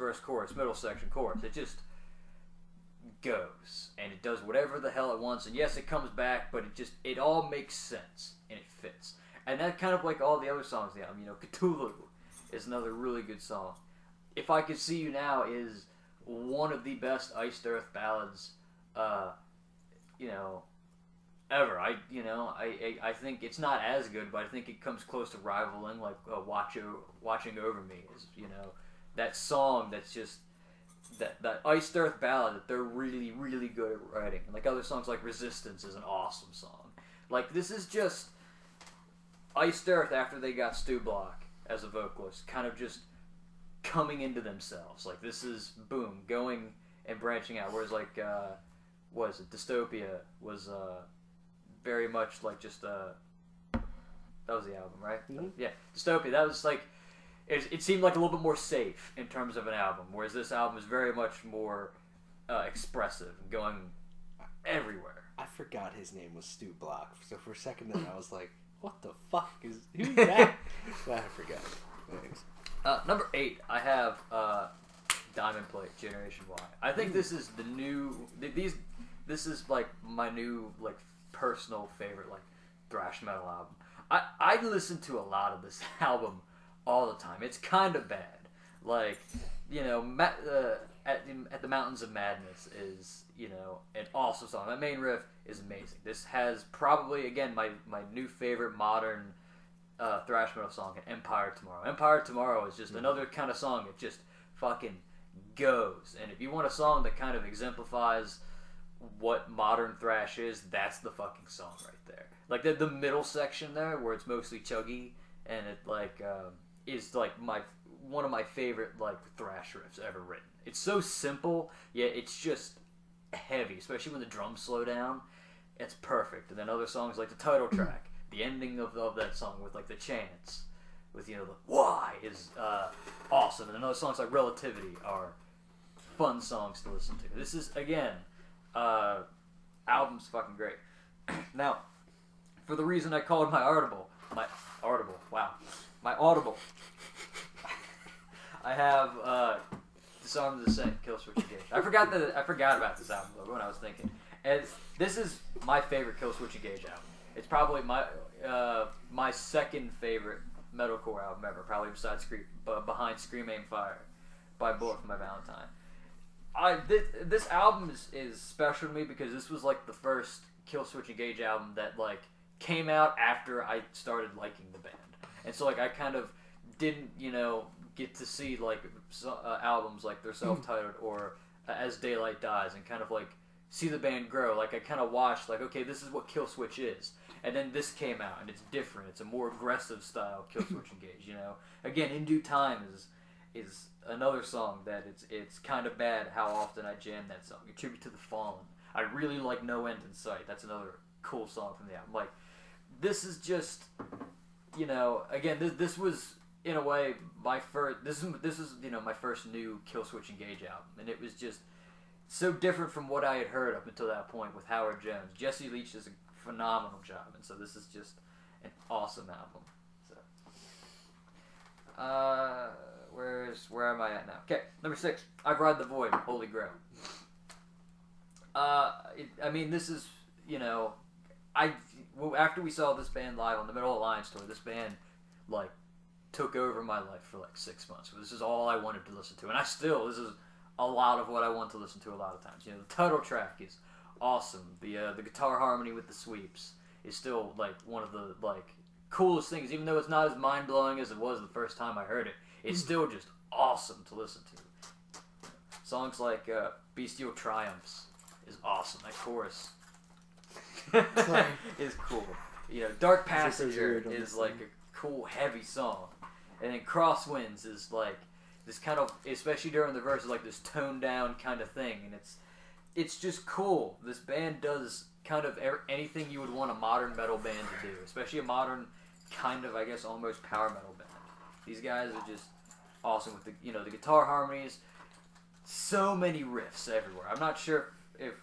middle section, chorus. It just goes, and it does whatever the hell it wants, and yes, it comes back, but it all makes sense, and it fits. And that kind of like all the other songs on the album, Cthulhu is another really good song. If I Could See You Now is one of the best Iced Earth ballads, ever. I think it's not as good, but I think it comes close to rivaling like Watching Over Me is, that song that's just that Iced Earth ballad that they're really, really good at writing. And like other songs like Resistance is an awesome song. Like, this is just Iced Earth after they got Stu Block as a vocalist, kind of just coming into themselves. Like, this is, boom, going and branching out. Whereas like, Dystopia was very much like just that was the album, right? Mm-hmm. Yeah, Dystopia. That was like it seemed like a little bit more safe in terms of an album, whereas this album is very much more expressive and going everywhere. I forgot his name was Stu Block, so for a second then I was like, "What the fuck who's that?" But I forgot. Thanks. Number 8, I have Diamond Plate, Generation Y. I think this is the new. This is like my new like personal favorite like thrash metal album. I listen to a lot of this album all the time. It's kind of bad. Like, at the Mountains of Madness is, an awesome song. That main riff is amazing. This has probably, again, my new favorite modern thrash metal song, Empire Tomorrow. Empire Tomorrow is just another kind of song that just fucking goes. And if you want a song that kind of exemplifies what modern thrash is, that's the fucking song right there. Like the middle section there, where it's mostly chuggy, and it like is like one of my favorite like thrash riffs ever written. It's so simple, yet it's just heavy, especially when the drums slow down. It's perfect. And then other songs like the title track, the ending of that song with like the chants, with the why is awesome. And then other songs like Relativity are fun songs to listen to. This is again, album's fucking great. Now, for the reason I called my audible, I have Disarm the Saint, Killswitch Engage. I forgot about this album though when I was thinking. And this is my favorite Killswitch Engage album. It's probably my second favorite metalcore album ever, probably behind Scream Aim Fire by Bullet for My Valentine. This album is special to me because this was like the first Killswitch Engage album that like came out after I started liking the band, and so like I kind of didn't get to see like albums like their self-titled or As Daylight Dies and kind of like see the band grow. Like I kind of watched like, okay, this is what Killswitch is, and then this came out and it's different. It's a more aggressive style Killswitch Engage. Again, In Due Time is another song that it's kind of bad how often I jam that song. A Tribute to the Fallen. I really like No End in Sight. That's another cool song from the album. Like this is just again this was in a way my first. This is my first new Killswitch Engage album, and it was just so different from what I had heard up until that point with Howard Jones. Jesse Leach does a phenomenal job, and so this is just an awesome album. So, where am I at now? Okay, number 6. I've Ride the Void, Holy Grail. This is after we saw this band live on the Middle Alliance tour, this band like took over my life for like 6 months. This is all I wanted to listen to, and this is a lot of what I want to listen to a lot of times. The title track is awesome. The guitar harmony with the sweeps is still like one of the like coolest things, even though it's not as mind blowing as it was the first time I heard it. It's still just awesome to listen to. Songs like Bestial Triumphs is awesome. That chorus is cool. Dark Passenger is like a cool heavy song, and then Crosswinds is like this kind of, especially during the verses, like this toned down kind of thing, and it's just cool. This band does kind of anything you would want a modern metal band to do, especially a modern kind of, I guess, almost power metal band. These guys are just awesome with the guitar harmonies. So many riffs everywhere. I'm not sure if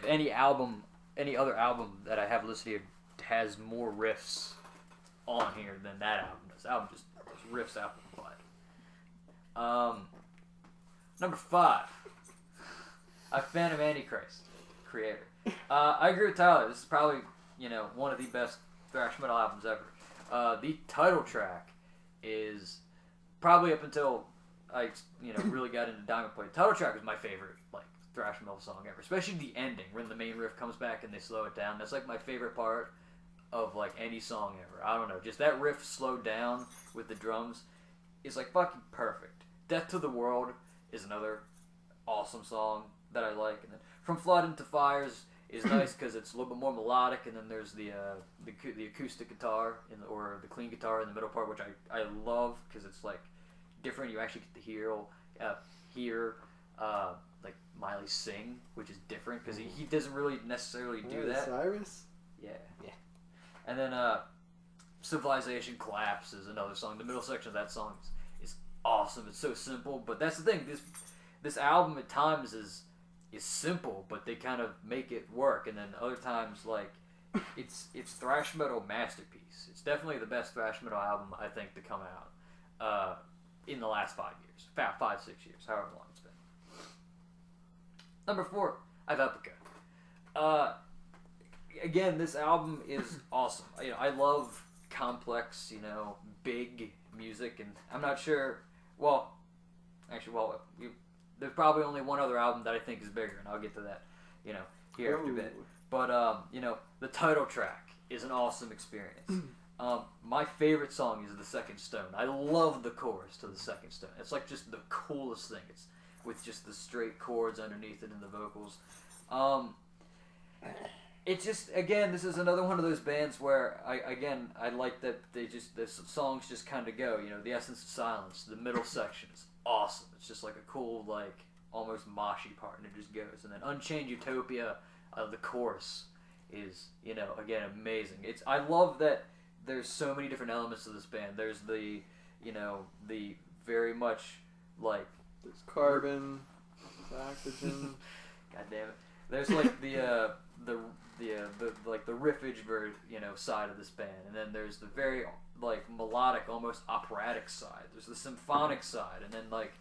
any other album that I have listed here has more riffs on here than that album does. This album just riffs out the butt. Number 5, A Phantom Antichrist, Creator. I agree with Tyler. This is probably one of the best thrash metal albums ever. The title track is probably up until I really got into Diamond Plate. Title track was my favorite like thrash metal song ever, especially the ending when the main riff comes back and they slow it down. That's like my favorite part of like any song ever. I don't know, just that riff slowed down with the drums is like fucking perfect. Death to the World is another awesome song that I like, and then From Flood into Fires is nice because it's a little bit more melodic, and then there's the acoustic guitar or the clean guitar in the middle part, which I love because it's like different. You actually get to hear like Miley sing, which is different because he doesn't really necessarily do that. Cyrus? Yeah. And then Civilization Collapse is another song. The middle section of that song is awesome. It's so simple, but that's the thing. This album at times is simple, but they kind of make it work. And then other times, like it's thrash metal masterpiece. It's definitely the best thrash metal album I think to come out in the last 5 years, 5, 6 years, however long it's been. Number 4, I've Epica. Again, this album is awesome. I love complex, big music, and I'm not sure. There's probably only one other album that I think is bigger, and I'll get to that, here after a bit. But the title track is an awesome experience. My favorite song is The Second Stone. I love the chorus to The Second Stone. It's like just the coolest thing. It's with just the straight chords underneath it and the vocals. It's just, again, this is another one of those bands where I like that the songs just kind of go. You know, The Essence of Silence, the middle section is awesome. It's just like a cool, like, almost moshy part, and it just goes. And then Unchained Utopia, the chorus is, you know, again, amazing. I love that there's so many different elements to this band. There's the, you know, the very much like There's carbon, there's oxygen. God damn it. There's like the like the riffage side of this band, and then there's the very like melodic, almost operatic side. There's the symphonic side, and then like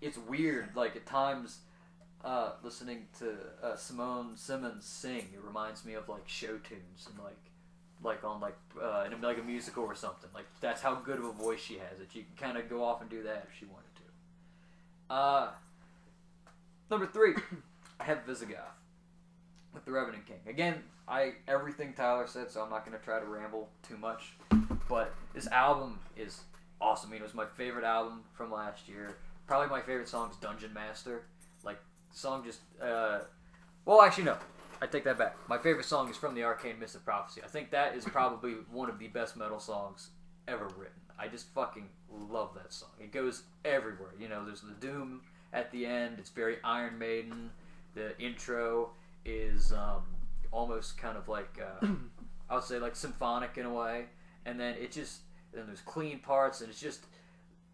it's weird. Like at times, listening to Simone Simmons sing, it reminds me of like show tunes and like on in like a musical or something. Like that's how good of a voice she has that she can kind of go off and do that if she wanted to. Number 3, I have Visigoth with the Revenant King. Again, everything Tyler said, so I'm not going to try to ramble too much. But this album is awesome. I mean, it was my favorite album from last year. Probably my favorite song is Dungeon Master. Like, the song just... well, actually, no. I take that back. My favorite song is from the Arcane Mist of Prophecy. I think that is probably one of the best metal songs ever written. I just fucking love that song. It goes everywhere. You know, there's the Doom at the end. It's very Iron Maiden. The intro is almost kind of like, I would say like symphonic in a way. And then then there's clean parts, and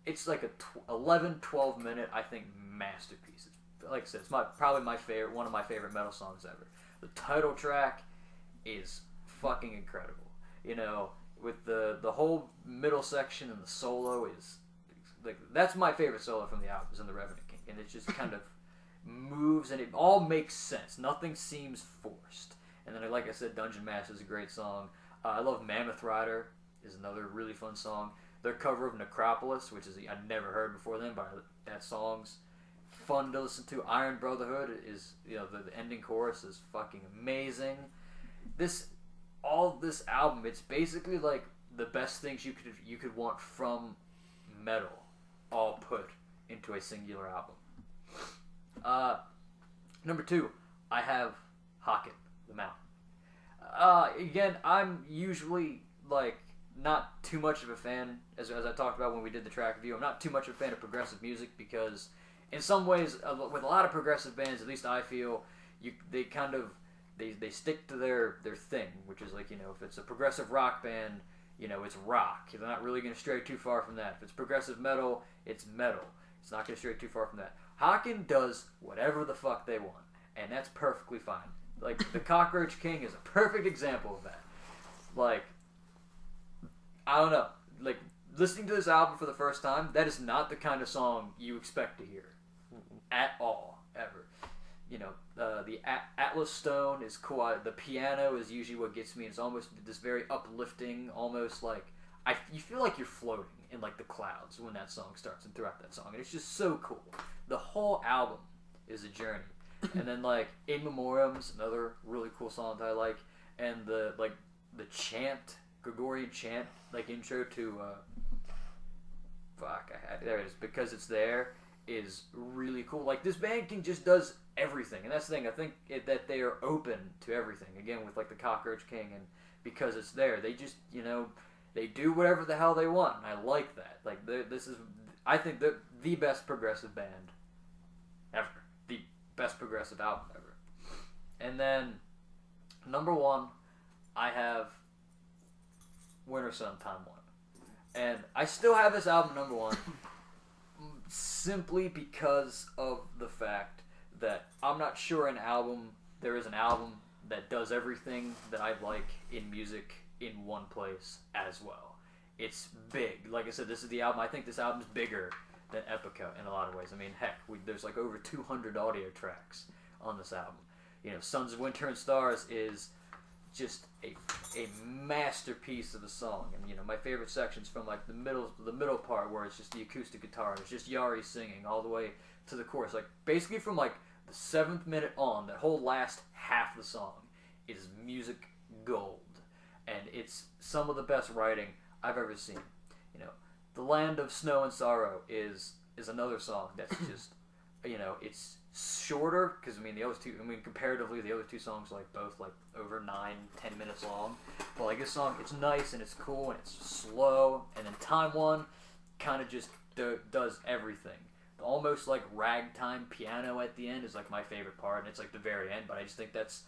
it's like a 11, 12 minute, I think, masterpiece. Like I said, it's probably one of my favorite metal songs ever. The title track is fucking incredible. You know, with the whole middle section and the solo is like, that's my favorite solo from the album, is in The Revenant King, and it just kind of moves, and it all makes sense. Nothing seems forced. And then, like I said, Dungeon Master is a great song. I love Mammoth Rider is another really fun song. Their cover of Necropolis, which is I'd never heard before then, but that song's fun to listen to. Iron Brotherhood is, you know, the ending chorus is fucking amazing. This album, it's basically like the best things you could want from metal, all put into a singular album. Number 2, I have Haken, the Mountain. Again, I'm usually like not too much of a fan, as I talked about when we did the track review. I'm not too much of a fan of progressive music because, in some ways, with a lot of progressive bands, at least I feel, they kind of they stick to their thing, which is like, you know, if it's a progressive rock band, you know, it's rock. They're not really going to stray too far from that. If it's progressive metal, it's metal. It's not going to stray too far from that. Haken does whatever the fuck they want, and that's perfectly fine. Like, the Cockroach King is a perfect example of that. Like, I don't know. Like, listening to this album for the first time, that is not the kind of song you expect to hear. At all. Ever. You know, the Atlas Stone is cool. The piano is usually what gets me. It's almost this very uplifting, almost like... you feel like you're floating in, like, the clouds when that song starts and throughout that song. And it's just so cool. The whole album is a journey. And then, like, In Memoriam's another really cool song that I like. And the chant, Gregorian chant, like, intro to, there it is, Because It's There, is really cool. Like, this band just does everything. And that's the thing, I think that they are open to everything. Again, with, like, the Cockroach King and Because It's There. They just, you know, they do whatever the hell they want. And I like that. Like, this is, I think, the best progressive band ever. The best progressive album ever. And then, number 1, I have Winter Sun Time 1. And I still have this album number 1 simply because of the fact that I'm not sure there is an album that does everything that I like in music in one place as well. It's big. Like I said, this is the album. I think this album's bigger than Epica in a lot of ways. I mean, heck, there's like over 200 audio tracks on this album. You know, Sons of Winter and Stars is just a masterpiece of a song. And, you know, my favorite sections from like the middle part where it's just the acoustic guitar, it's just Yari singing all the way to the chorus. Like, basically from like the 7th minute on, that whole last half of the song is music gold. And it's some of the best writing I've ever seen. You know, The Land of Snow and Sorrow is another song that's just it's shorter because the other two. Comparatively, the other two songs both over 9-10 minutes long. But this song, it's nice and it's cool and it's slow. And then Time One kind of just does everything. The almost ragtime piano at the end is my favorite part, and it's the very end. But I just think that's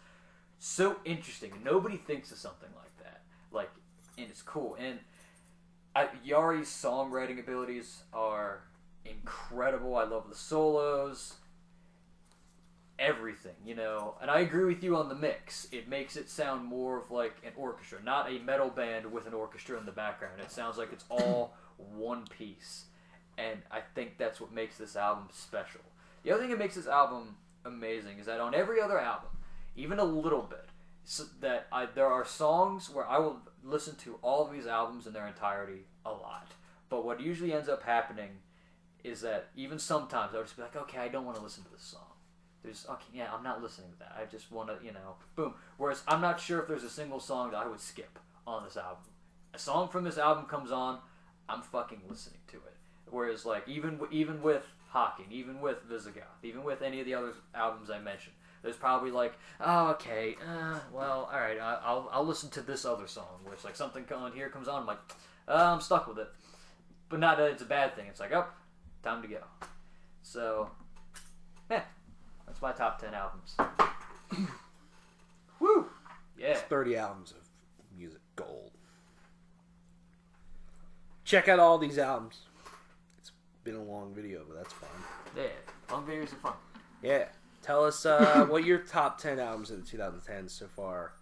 so interesting. Nobody thinks of something like that. And it's cool. And Yari's songwriting abilities are incredible. I love the solos, everything, and I agree with you on the mix. It makes it sound more of an orchestra, not a metal band with an orchestra in the background. It sounds like it's all one piece, and I think that's what makes this album special. The other thing that makes this album amazing is that on every other album, even a little bit, there are songs where I will listen to all of these albums in their entirety a lot, but what usually ends up happening is that even sometimes I'll just be okay, I don't want to listen to this song. I'm not listening to that. I just want to, boom. Whereas I'm not sure if there's a single song that I would skip on this album. A song from this album comes on, I'm fucking listening to it. Whereas even with Hawking, even with Visigoth, even with any of the other albums I mentioned, there's probably all right, I'll listen to this other song, which something on here comes on, I'm I'm stuck with it. But not that it's a bad thing. It's time to go. So, that's my top 10 albums. Woo! Yeah. It's 30 albums of music gold. Check out all these albums. It's been a long video, but that's fun. Yeah, long videos are fun. Yeah. Tell us what your top 10 albums of the 2010s so far